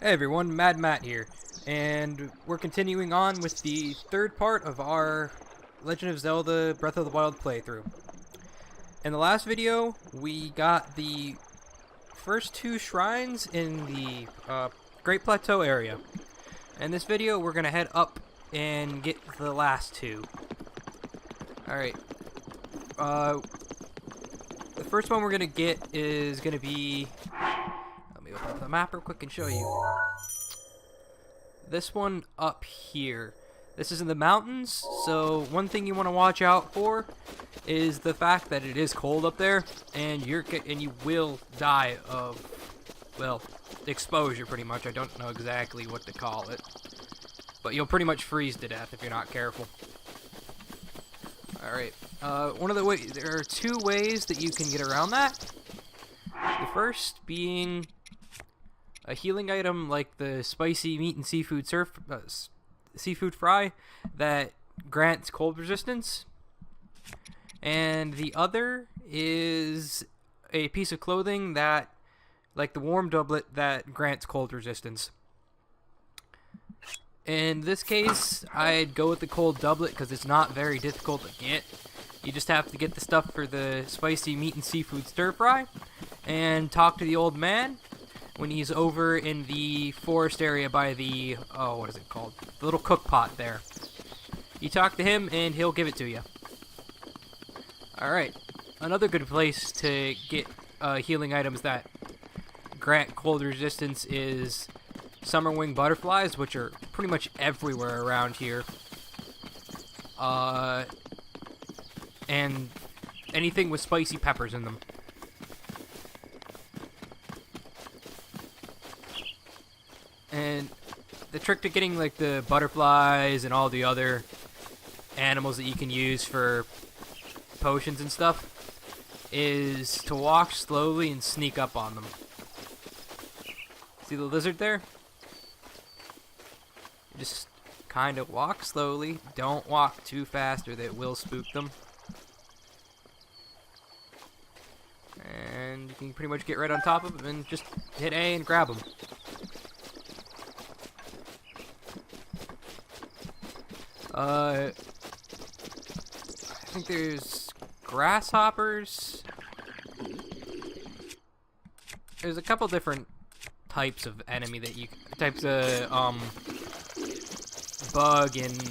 Hey everyone, Mad Matt here, and we're continuing on with the third part of our Legend of Zelda Breath of the Wild playthrough. In the last video, we got the first two shrines in the Great Plateau area. In this video, we're going to head up and get the last two. Alright, the first one we're going to get is going to be... Let me open up the map real quick and show you. This one up here. This is in the mountains, so one thing you want to watch out for is the fact that it is cold up there, and you will die of, well, exposure pretty much. I don't know exactly what to call it, but you'll pretty much freeze to death if you're not careful. Alright, there are two ways that you can get around that. The first being a healing item like the spicy meat and seafood seafood fry that grants cold resistance. And the other is a piece of clothing that, like the warm doublet, that grants cold resistance. In this case, I'd go with the cold doublet because it's not very difficult to get. You just have to get the stuff for the spicy meat and seafood stir fry and talk to the old man when he's over in the forest area by the, oh, what is it called? The little cook pot there. You talk to him and he'll give it to you. Alright, another good place to get healing items that grant cold resistance is summer wing butterflies, which are pretty much everywhere around here. And anything with spicy peppers in them. And the trick to getting like the butterflies and all the other animals that you can use for potions and stuff is to walk slowly and sneak up on them. See the lizard there? Just kind of walk slowly. Don't walk too fast or that will spook them. And you can pretty much get right on top of them and just hit A and grab them. I think there's grasshoppers. There's a couple different types of enemy that you bug and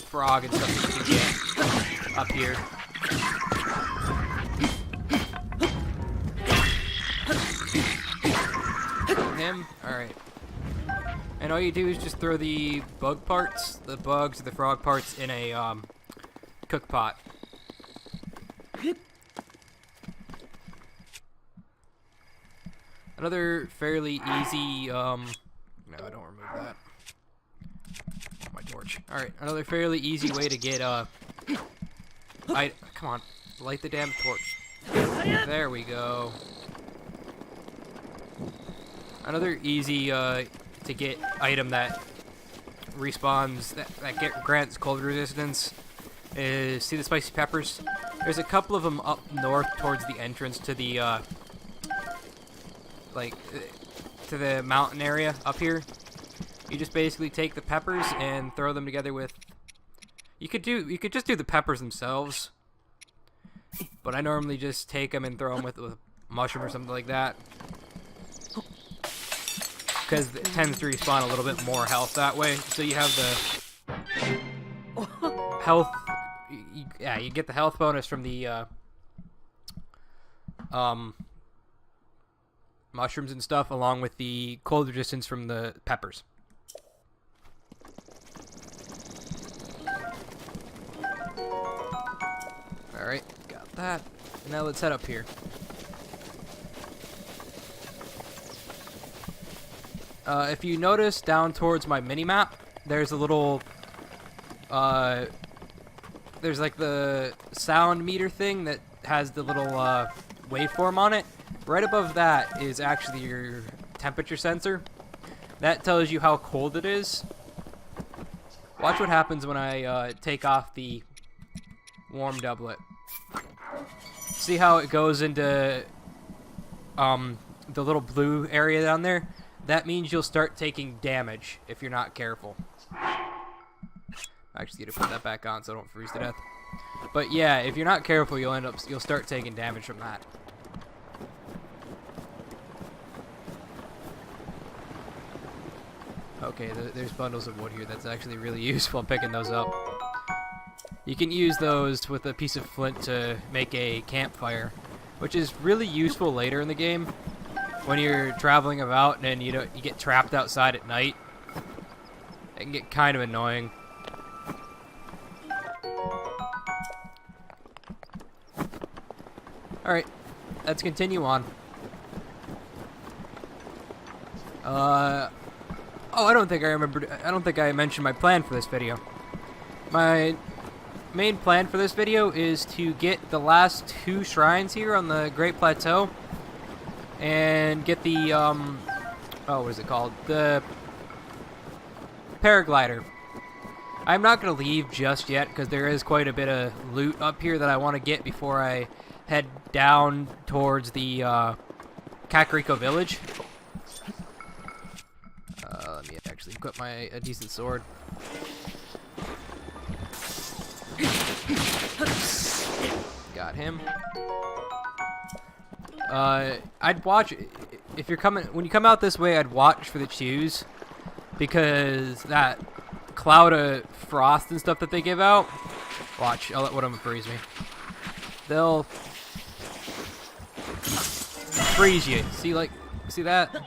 frog and stuff that you can get up here. Him? Alright. And all you do is just throw the bug parts, the bugs, the frog parts in a cook pot. Another fairly easy, no, I don't remove that. Oh, my torch. Alright, another fairly easy way to get, come on, light the damn torch. There we go. Another easy, to get item that respawns, that grants cold resistance is, see the spicy peppers? There's a couple of them up north towards the entrance to the, to the mountain area up here. You just basically take the peppers and throw them together with, you could just do the peppers themselves, but I normally just take them and throw them with a mushroom or something like that, because it tends to respawn a little bit more health that way. So you have the health, yeah, you get the health bonus from the mushrooms and stuff, along with the cold resistance from the peppers. Alright, got that. Now let's head up here. If you notice down towards my mini-map, there's a little, there's like the sound meter thing that has the little, waveform on it. Right above that is actually your temperature sensor. That tells you how cold it is. Watch what happens when I, take off the warm doublet. See how it goes into, the little blue area down there? that means you'll start taking damage if you're not careful. I actually need to put that back on so I don't freeze to death. But yeah, if you're not careful, you'll start taking damage from that. Okay, there's bundles of wood here. That's actually really useful. I'm picking those up. You can use those with a piece of flint to make a campfire, which is really useful later in the game when you're traveling about and you get trapped outside at night. It can get kind of annoying. Alright, let's continue on. Oh, I don't think I mentioned my plan for this video. My main plan for this video is to get the last 2 shrines here on the Great Plateau and get the, what is it called? The paraglider. I'm not going to leave just yet because there is quite a bit of loot up here that I want to get before I head down towards the Kakariko village. Let me actually equip a decent sword. Got him. I'd watch if you're coming when you come out this way. I'd watch for the chews because that cloud of frost and stuff that they give out. Watch, I'll let one of them freeze me. They'll freeze you. See that?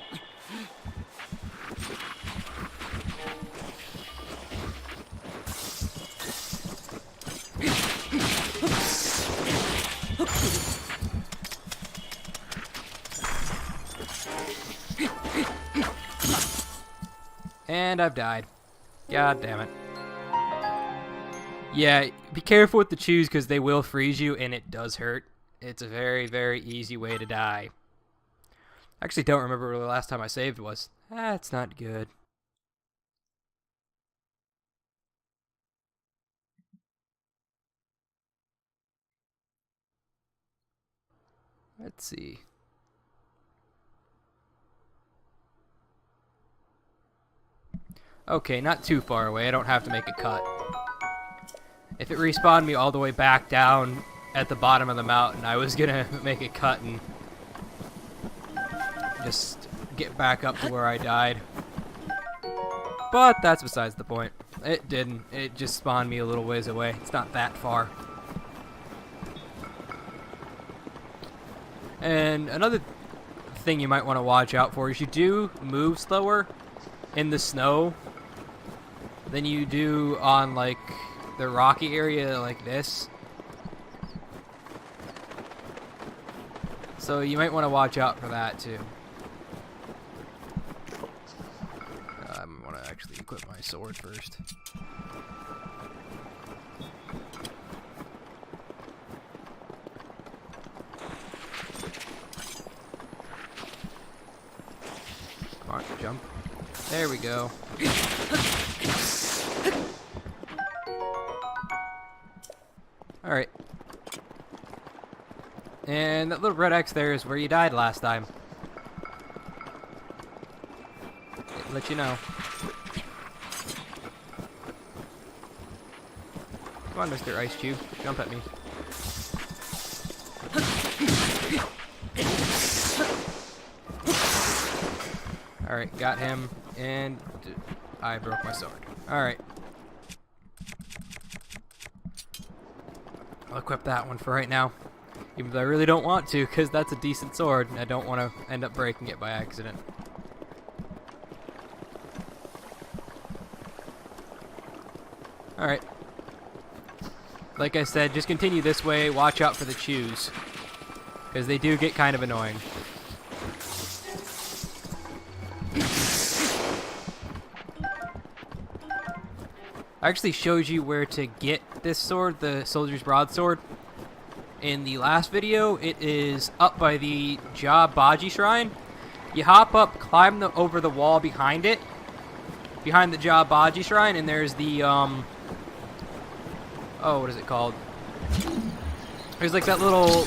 And I've died. God damn it. Yeah, be careful with the chews because they will freeze you and it does hurt. It's a very, very easy way to die. I actually don't remember where the last time I saved was. That's not good. Let's see. Okay, not too far away. I don't have to make a cut. If it respawned me all the way back down at the bottom of the mountain, I was gonna make a cut and just get back up to where I died. But that's besides the point. It didn't. It just spawned me a little ways away. It's not that far. And another thing you might want to watch out for is you do move slower in the snow than you do on like the rocky area like this. So you might want to watch out for that too. I want to actually equip my sword first. Come on, jump. There we go. Alright. And that little red X there is where you died last time. I'll let you know. Come on, Mr. Ice Chew. Jump at me. Alright, got him. And I broke my sword. Alright. I'll equip that one for right now. Even though I really don't want to, because that's a decent sword, and I don't want to end up breaking it by accident. Alright. Like I said, just continue this way. Watch out for the chews, because they do get kind of annoying. I actually showed you where to get this sword, the Soldier's Broadsword, in the last video. It is up by the Ja Baji Shrine. You hop up, climb over the wall behind it, behind the Ja Baji Shrine, and there's the, oh, what is it called? There's like that little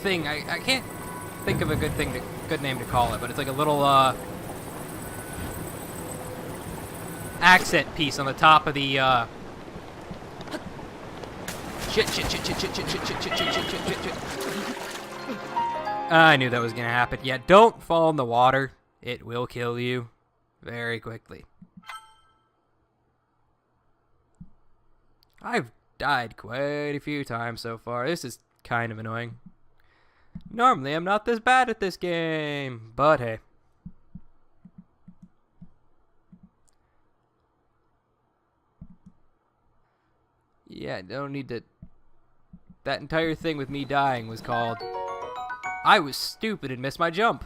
thing, I can't think of a good name to call it, but it's like a little accent piece on the top of the shit. I knew that was gonna happen. Yeah, don't fall in the water. It will kill you very quickly. I've died quite a few times so far. This is kind of annoying. Normally, I'm not this bad at this game, but hey. Yeah, don't need to... That entire thing with me dying was called... I was stupid and missed my jump.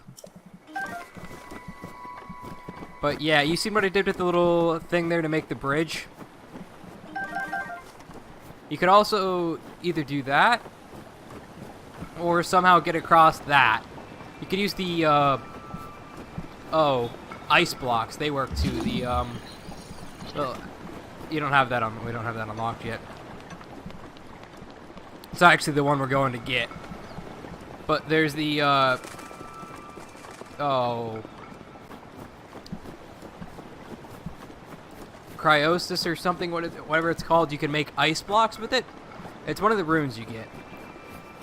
But yeah, you see what I did with the little thing there to make the bridge? You could also either do that, or somehow get across that. You could use the, ice blocks. They work too. Well, you don't have that on, we don't have that unlocked yet. It's actually the one we're going to get. But there's the, cryosis or something, whatever it's called. You can make ice blocks with it. It's one of the runes you get.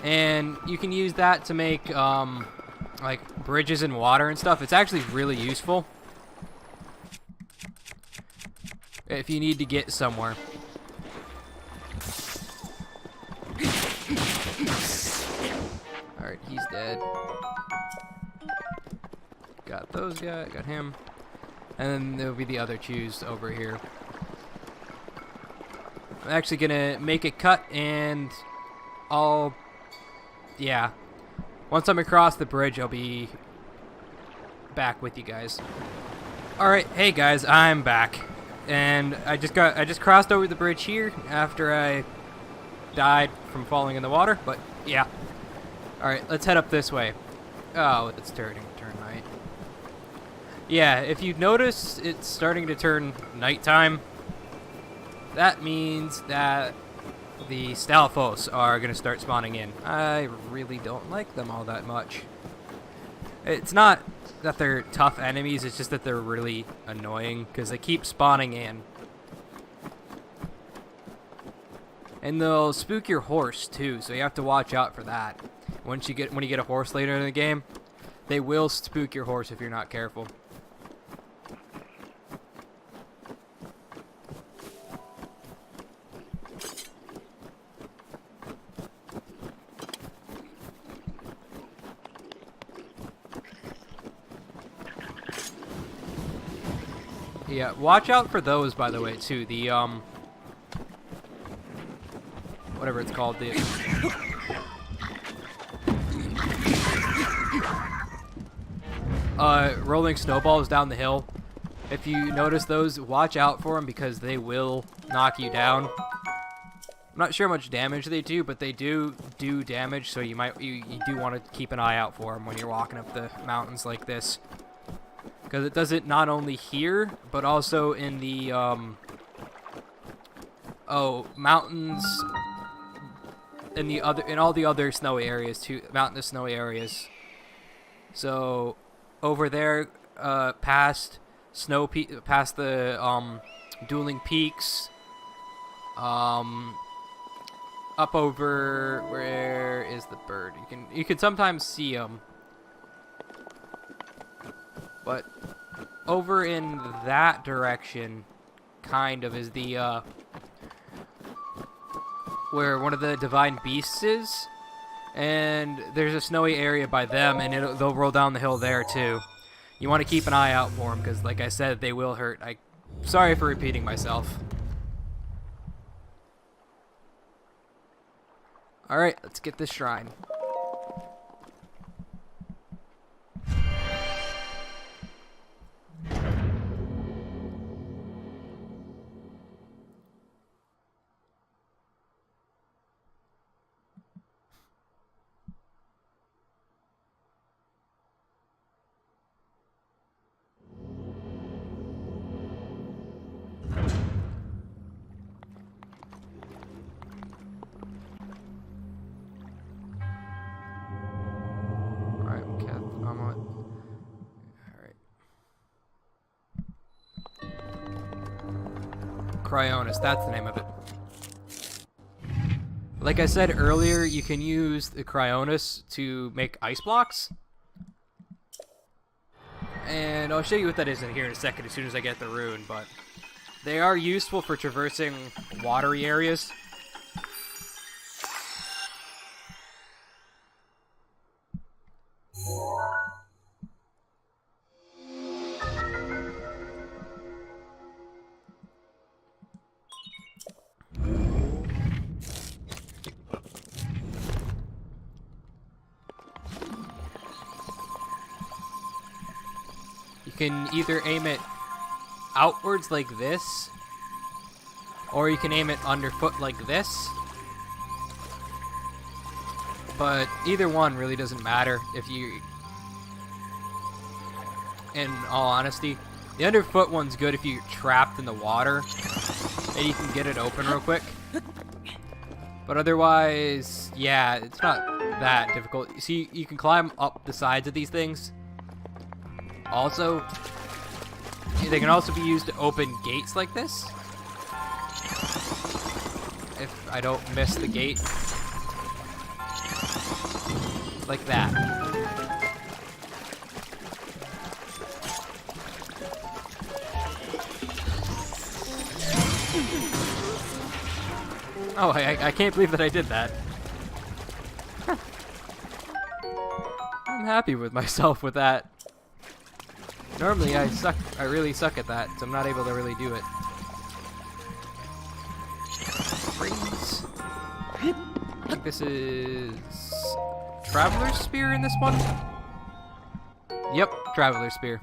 And you can use that to make, like, bridges in water and stuff. It's actually really useful if you need to get somewhere. Alright, he's dead. Got those guys, got him. And then there'll be the other chews over here. I'm actually gonna make a cut and yeah. Once I'm across the bridge, I'll be back with you guys. Alright, hey guys, I'm back. And I just crossed over the bridge here after I died from falling in the water, but yeah. Alright, let's head up this way. Oh, it's turn night. Yeah, if you notice it's starting to turn nighttime, that means that the Stalfos are going to start spawning in. I really don't like them all that much. It's not that they're tough enemies, it's just that they're really annoying because they keep spawning in. And they'll spook your horse too, so you have to watch out for that. When you get a horse later in the game, they will spook your horse if you're not careful. Yeah, watch out for those, by the way, too. The, whatever it's called, the... rolling snowballs down the hill. If you notice those, watch out for them because they will knock you down. I'm not sure how much damage they do, but they do damage, so you do want to keep an eye out for them when you're walking up the mountains like this. Because it does it not only here, but also in the, mountains, in all the other snowy areas too, mountainous snowy areas. So, over there, past the, dueling peaks, up over, where is the bird? You can sometimes see them. But over in that direction, kind of, is the, where one of the divine beasts is. And there's a snowy area by them, and they'll roll down the hill there, too. You want to keep an eye out for them, because, like I said, they will hurt. Sorry for repeating myself. Alright, let's get this shrine. Cryonis, that's the name of it. Like I said earlier, you can use the Cryonis to make ice blocks. And I'll show you what that is in here in a second as soon as I get the rune, but they are useful for traversing watery areas. You can either aim it outwards like this, or you can aim it underfoot like this. But either one really doesn't matter if you... In all honesty, the underfoot one's good if you're trapped in the water and you can get it open real quick. But otherwise, yeah, it's not that difficult. See, you can climb up the sides of these things. Also, they can also be used to open gates like this. If I don't miss the gate. Like that. Oh, I can't believe that I did that. I'm happy with myself with that. Normally I really suck at that, so I'm not able to really do it. Freeze. I think this is Traveler's Spear in this one? Yep, Traveler's Spear.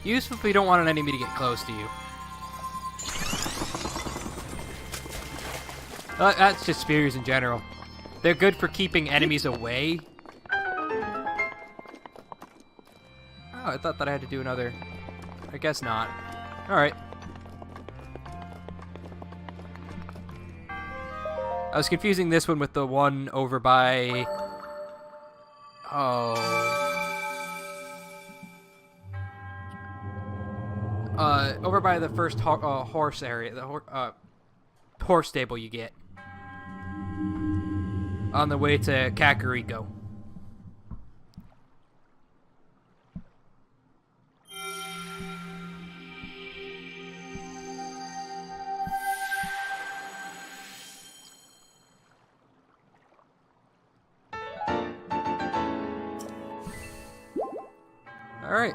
Useful if you don't want an enemy to get close to you. That's just spears in general. They're good for keeping enemies away. Oh, I thought that I had to do another. I guess not. Alright. I was confusing this one with the one over by... Oh... over by the first horse area, the horse stable you get. On the way to Kakariko. Alright.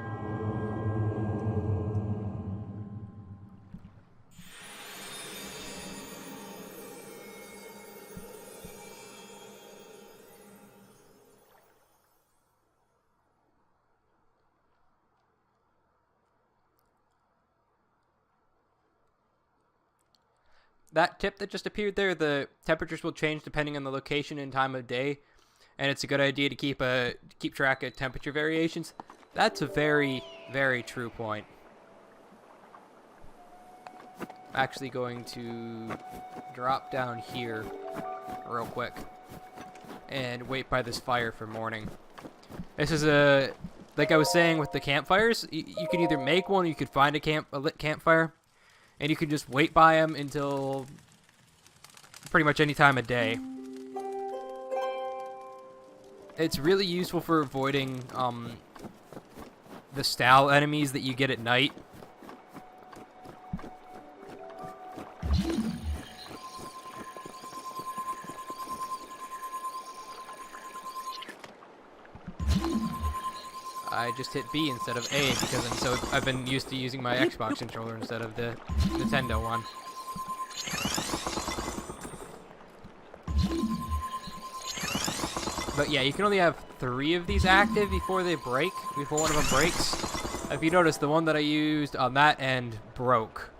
That tip that just appeared there, the temperatures will change depending on the location and time of day, and it's a good idea to keep track of temperature variations. That's a very, very true point. I'm actually going to drop down here real quick and wait by this fire for morning. This is like I was saying with the campfires, you can either make one or you could find a lit campfire. And you can just wait by them until pretty much any time of day. It's really useful for avoiding the stall enemies that you get at night. I just hit B instead of A because I've been used to using my Xbox controller instead of the Nintendo one. But yeah, you can only have 3 of these active before they break, before one of them breaks. If you notice, the one that I used on that end broke.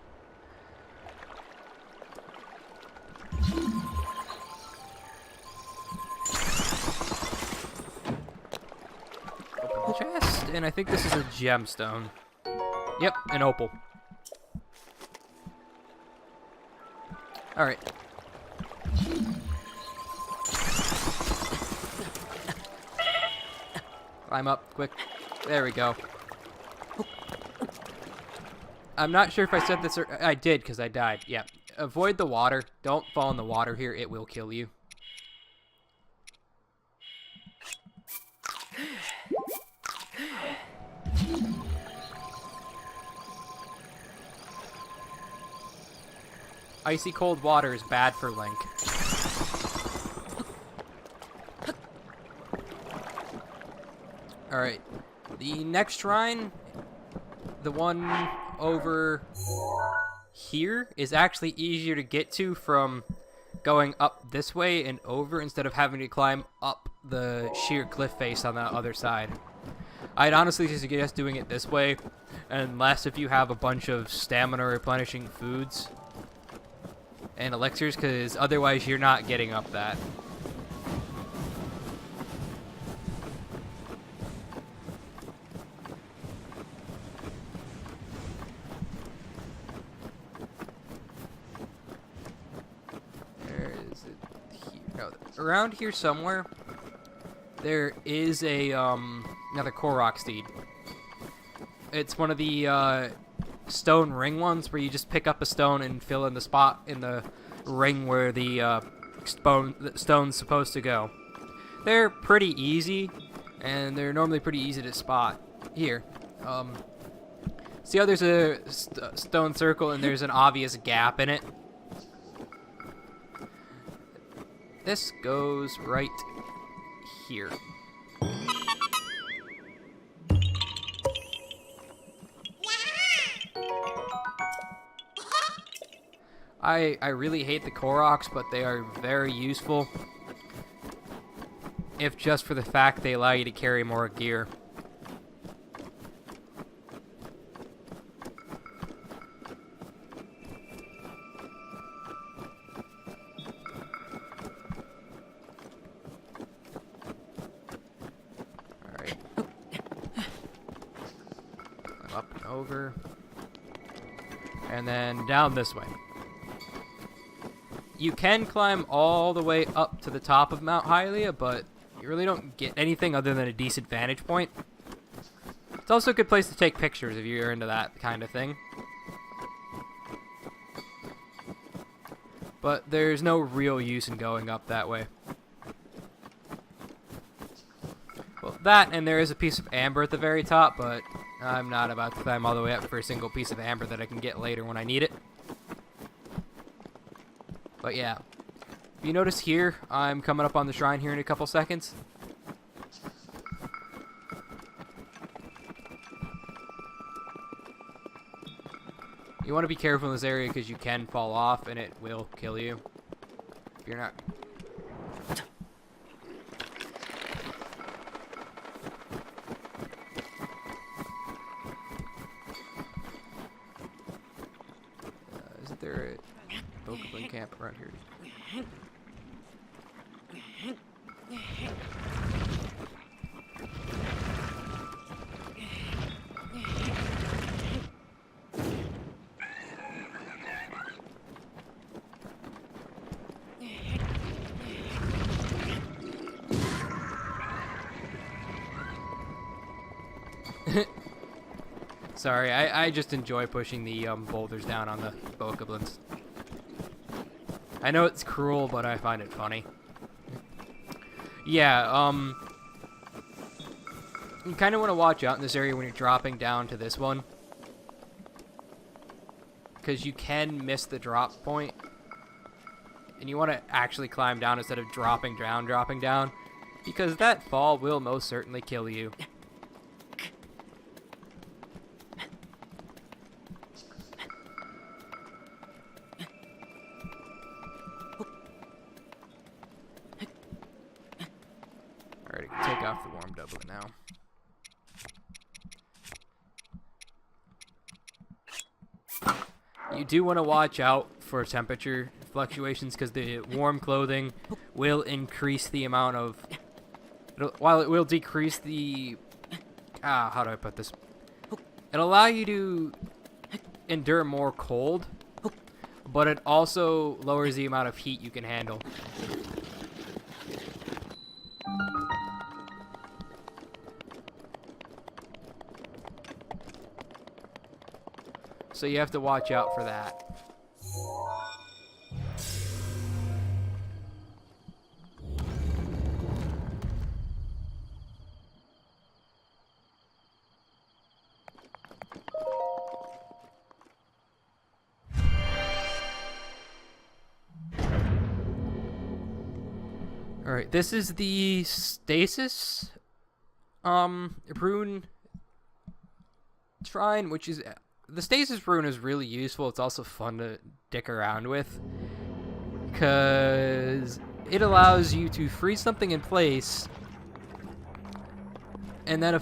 Chest, and I think this is a gemstone. Yep, an opal. Alright. Climb up, quick. There we go. I'm not sure if I said this or I did because I died. Yeah. Avoid the water. Don't fall in the water here. It will kill you. Icy cold water is bad for Link. Alright. The next shrine, the one over here, is actually easier to get to from going up this way and over instead of having to climb up the sheer cliff face on the other side. I'd honestly suggest doing it this way, unless if you have a bunch of stamina replenishing foods and elixirs, because otherwise you're not getting up that. Where is it? Here. No, around here somewhere, there is a another Korok steed. It's one of the stone ring ones where you just pick up a stone and fill in the spot in the ring where the stone's supposed to go. They're pretty easy, and they're normally pretty easy to spot. Here, see how there's a stone circle and there's an obvious gap in it? This goes right here. I really hate the Koroks, but they are very useful. If just for the fact they allow you to carry more gear. Alright. Up and over. And then down this way. You can climb all the way up to the top of Mount Hylia, but you really don't get anything other than a decent vantage point. It's also a good place to take pictures if you're into that kind of thing. But there's no real use in going up that way. Well, that, and there is a piece of amber at the very top, but I'm not about to climb all the way up for a single piece of amber that I can get later when I need it. But yeah, if you notice here, I'm coming up on the shrine here in a couple seconds. You want to be careful in this area because you can fall off and it will kill you. If you're not... isn't there a Pokemon camp around here? Sorry, I just enjoy pushing the boulders down on the Pokeblins. I know it's cruel, but I find it funny. Yeah, you kind of want to watch out in this area when you're dropping down to this one, because you can miss the drop point, and you want to actually climb down instead of dropping down, because that fall will most certainly kill you. Alright, I can take off the warm doublet now. You do want to watch out for temperature fluctuations because the warm clothing will increase the amount of... while it will decrease the... how do I put this? It'll allow you to endure more cold, but it also lowers the amount of heat you can handle. So you have to watch out for that. Alright, this is the stasis rune shrine, which is the stasis rune is really useful. It's also fun to dick around with because it allows you to freeze something in place and then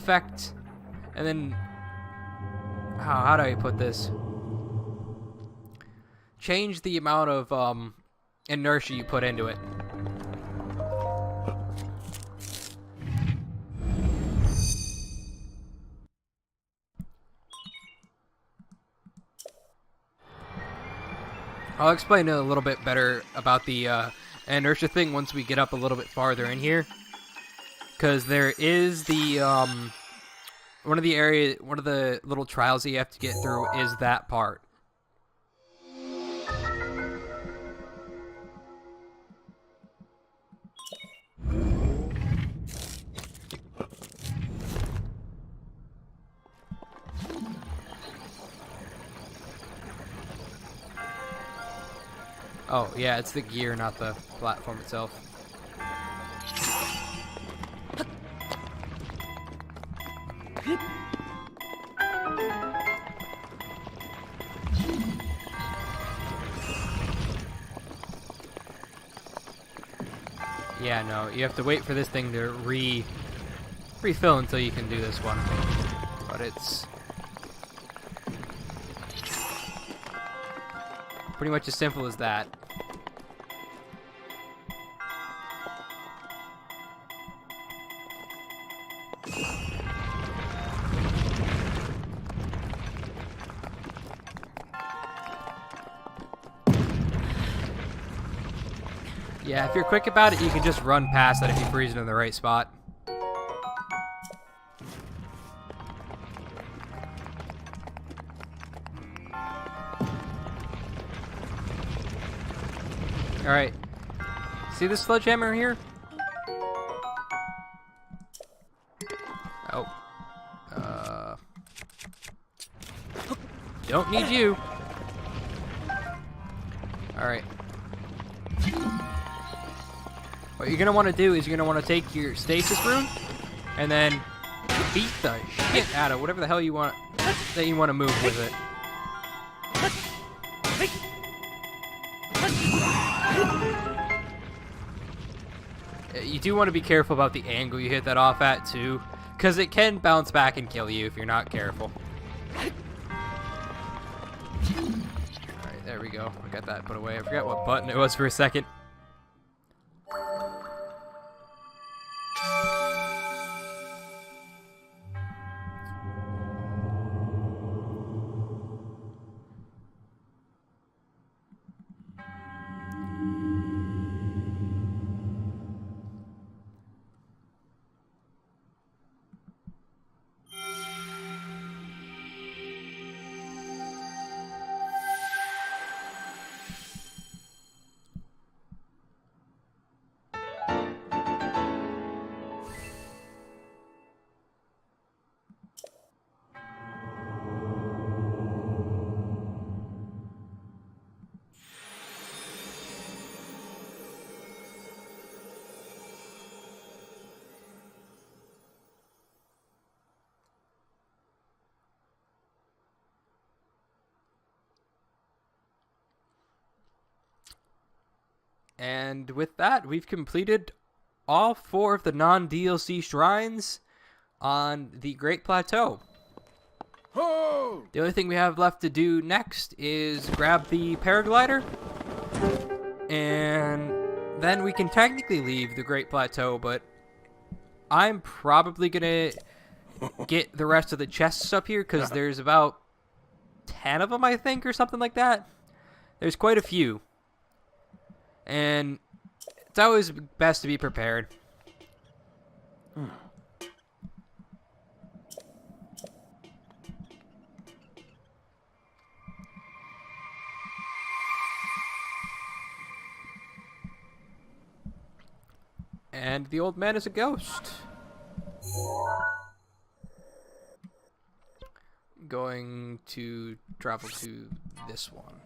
how do I put this? Change the amount of inertia you put into it. I'll explain a little bit better about the inertia thing once we get up a little bit farther in here, because there is the one of the little trials that you have to get through is that part. Oh, yeah, it's the gear, not the platform itself. Yeah, no, you have to wait for this thing to refill until you can do this one. But it's pretty much as simple as that. Yeah, if you're quick about it, you can just run past that if you freeze it in the right spot. Alright. See this sledgehammer here? Oh. Don't need you. Alright. What you're gonna want to do is you're gonna want to take your stasis rune and then beat the shit out of whatever the hell you want that you want to move with it. You do want to be careful about the angle you hit that off at too, because it can bounce back and kill you if you're not careful. Alright, there we go. I got that put away. I forgot what button it was for a second. And with that, we've completed all 4 of the non-DLC shrines on the Great Plateau. Oh! The only thing we have left to do next is grab the paraglider, and then we can technically leave the Great Plateau, but I'm probably gonna get the rest of the chests up here, because there's about 10 of them, I think, or something like that. There's quite a few. And it's always best to be prepared. And the old man is a ghost. Going to travel to this one.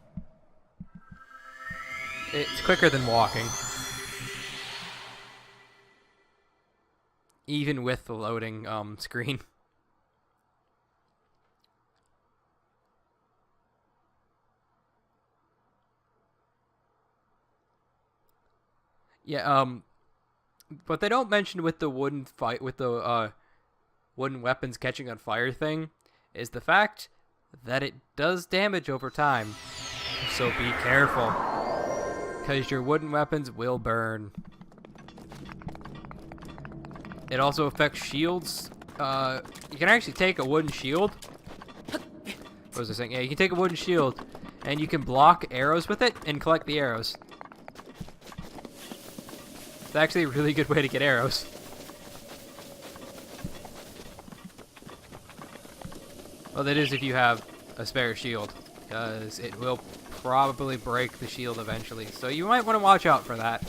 It's quicker than walking. Even with the loading screen. Yeah, but they don't mention with the wooden wooden weapons catching on fire thing is the fact that it does damage over time. So be careful, because your wooden weapons will burn. It also affects shields. You can actually take a wooden shield. What was I saying? Yeah, you can take a wooden shield, and you can block arrows with it and collect the arrows. It's actually a really good way to get arrows. Well, that is if you have a spare shield, because it will probably break the shield eventually. So you might want to watch out for that.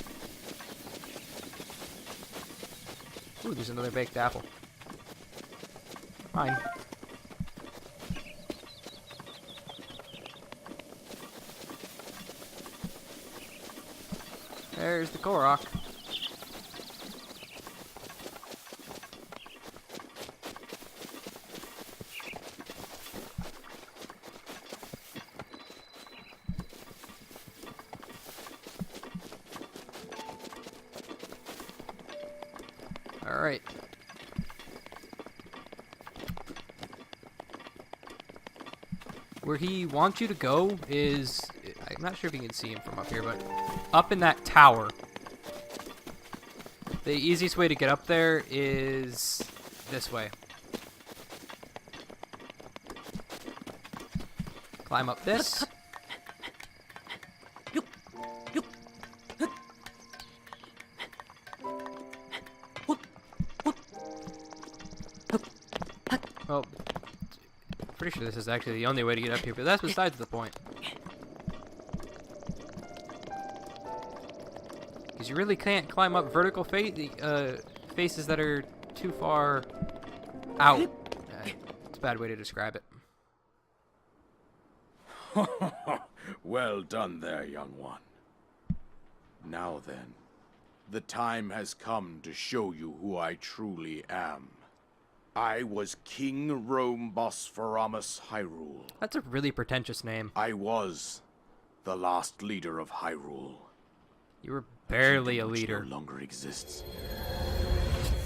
Ooh, there's another baked apple. Fine. There's the Korok. Alright. Where he wants you to go is... I'm not sure if you can see him from up here, but up in that tower. The easiest way to get up there is this way. Climb up this. Well, pretty sure this is actually the only way to get up here, but that's besides the point. Because you really can't climb up vertical faces that are too far out. It's a bad way to describe it. Well done there, young one. Now then, the time has come to show you who I truly am. I was King Rome Bosphoramos Hyrule. That's a really pretentious name. I was the last leader of Hyrule. You were barely a leader. No longer exists.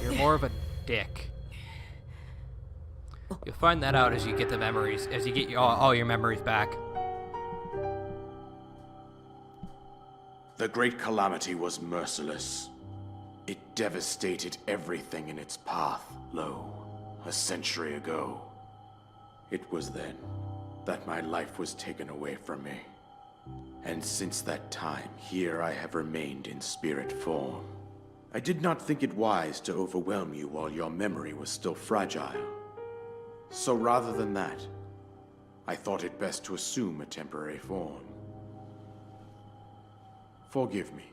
You're more of a dick. You'll find that out as you get the memories, as you get all your memories back. The Great Calamity was merciless. It devastated everything in its path, lo, a century ago. It was then that my life was taken away from me. And since that time, here I have remained in spirit form. I did not think it wise to overwhelm you while your memory was still fragile. So rather than that, I thought it best to assume a temporary form. Forgive me.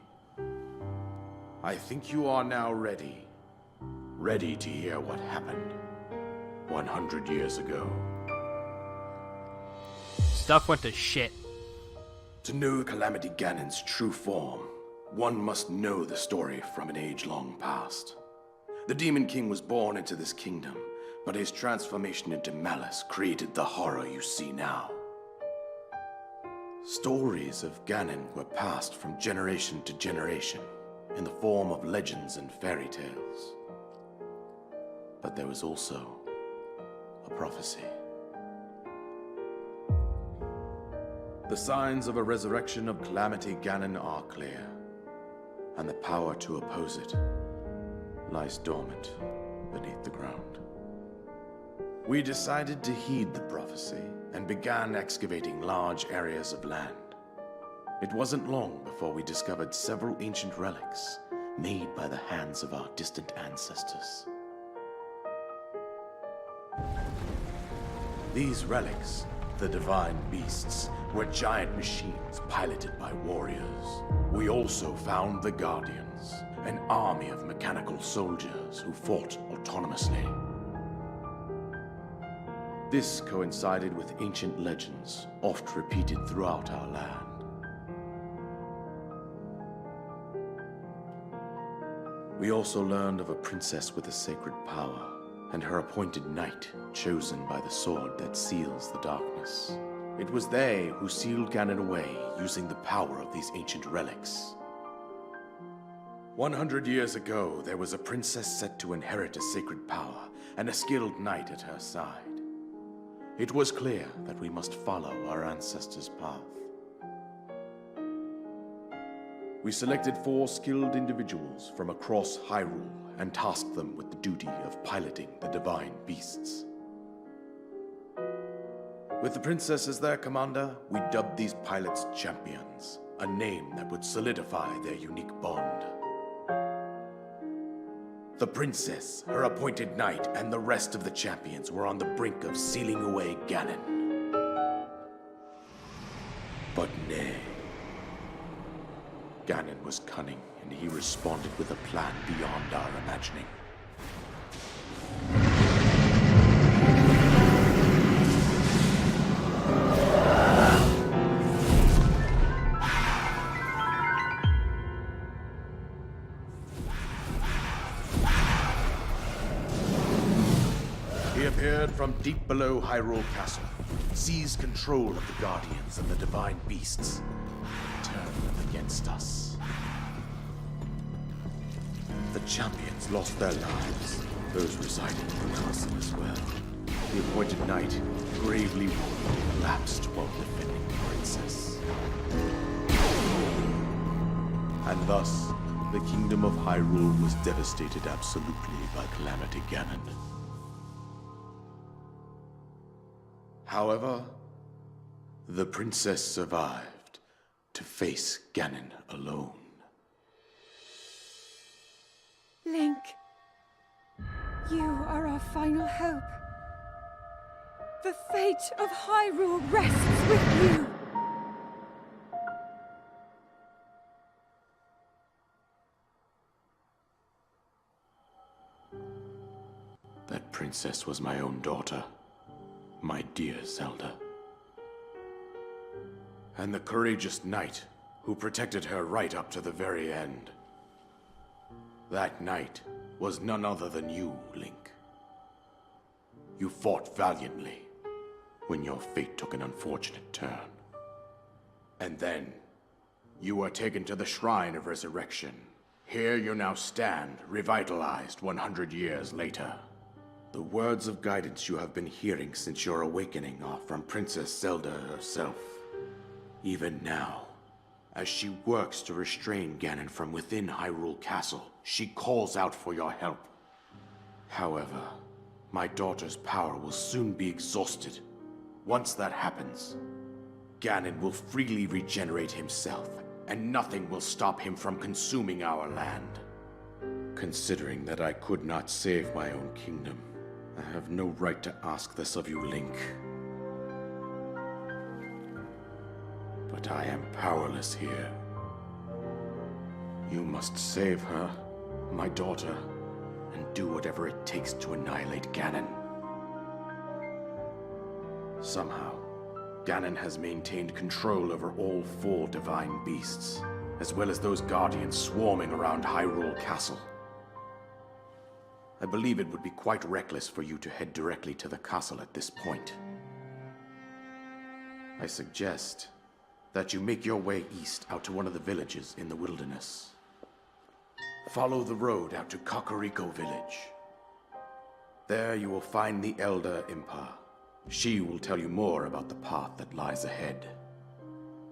I think you are now ready. Ready to hear what happened 100 years ago. Stuff went to shit. To know Calamity Ganon's true form, one must know the story from an age long past. The Demon King was born into this kingdom, but his transformation into malice created the horror you see now. Stories of Ganon were passed from generation to generation in the form of legends and fairy tales. But there was also a prophecy. The signs of a resurrection of Calamity Ganon are clear, and the power to oppose it lies dormant beneath the ground. We decided to heed the prophecy and began excavating large areas of land. It wasn't long before we discovered several ancient relics made by the hands of our distant ancestors. These relics, the divine beasts, were giant machines piloted by warriors. We also found the Guardians, an army of mechanical soldiers who fought autonomously. This coincided with ancient legends, oft repeated throughout our land. We also learned of a princess with a sacred power, and her appointed knight, chosen by the sword that seals the darkness. It was they who sealed Ganon away using the power of these ancient relics. 100 years ago, there was a princess set to inherit a sacred power, and a skilled knight at her side. It was clear that we must follow our ancestors' path. We selected 4 skilled individuals from across Hyrule and tasked them with the duty of piloting the divine beasts. With the princess as their commander, we dubbed these pilots champions, a name that would solidify their unique bond. The princess, her appointed knight, and the rest of the champions were on the brink of sealing away Ganon. But nay. Ganon was cunning, and he responded with a plan beyond our imagining. He appeared from deep below Hyrule Castle, seized control of the Guardians and the Divine Beasts, and turned them against us. The champions lost their lives, those residing in the castle as well. The appointed knight, gravely wounded, collapsed while defending the princess. And thus, the kingdom of Hyrule was devastated absolutely by Calamity Ganon. However, the princess survived to face Ganon alone. Link, you are our final hope. The fate of Hyrule rests with you. That princess was my own daughter, my dear Zelda. And the courageous knight who protected her right up to the very end. That knight was none other than you, Link. You fought valiantly when your fate took an unfortunate turn. And then, you were taken to the Shrine of Resurrection. Here you now stand, revitalized 100 years later. The words of guidance you have been hearing since your awakening are from Princess Zelda herself. Even now, as she works to restrain Ganon from within Hyrule Castle, she calls out for your help. However, my daughter's power will soon be exhausted. Once that happens, Ganon will freely regenerate himself, and nothing will stop him from consuming our land. Considering that I could not save my own kingdom, I have no right to ask this of you, Link. But I am powerless here. You must save her, my daughter, and do whatever it takes to annihilate Ganon. Somehow, Ganon has maintained control over all 4 divine beasts, as well as those guardians swarming around Hyrule Castle. I believe it would be quite reckless for you to head directly to the castle at this point. I suggest that you make your way east out to one of the villages in the wilderness. Follow the road out to Kakariko Village. There you will find the Elder Impa. She will tell you more about the path that lies ahead.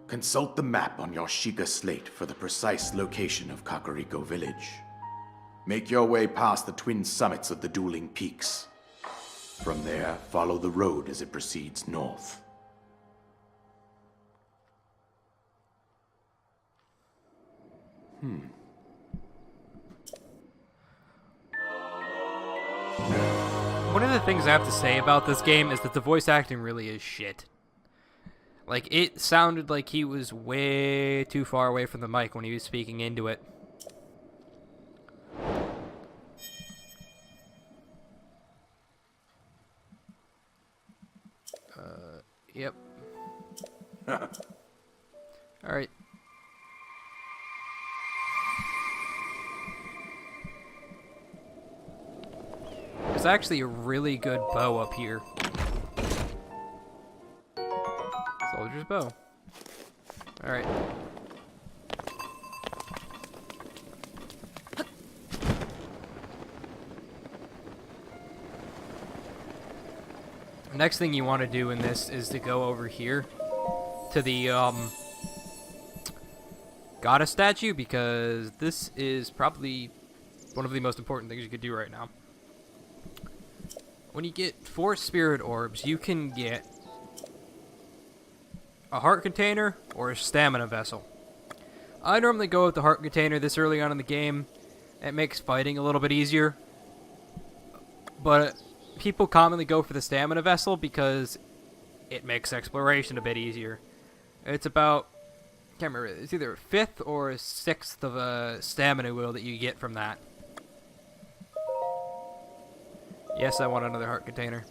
Consult the map on your Sheikah slate for the precise location of Kakariko Village. Make your way past the twin summits of the dueling peaks. From there, follow the road as it proceeds north. One of the things I have to say about this game is that the voice acting really is shit. Like, it sounded like he was way too far away from the mic when he was speaking into it. Yep. Alright. There's actually a really good bow up here. Soldier's bow. Alright. The next thing you want to do in this is to go over here to the goddess statue, because this is probably one of the most important things you could do right now. When you get 4 spirit orbs, you can get a heart container or a stamina vessel. I normally go with the heart container this early on in the game. It makes fighting a little bit easier. But people commonly go for the stamina vessel because it makes exploration a bit easier. It's about, I can't remember, it's either a 5th or a 6th of a stamina wheel that you get from that. Yes, I want another heart container.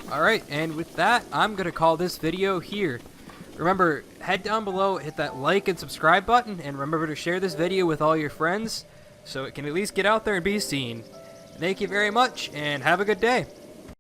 Alright, and with that, I'm going to call this video here. Remember, head down below, hit that like and subscribe button, and remember to share this video with all your friends so it can at least get out there and be seen. Thank you very much, and have a good day.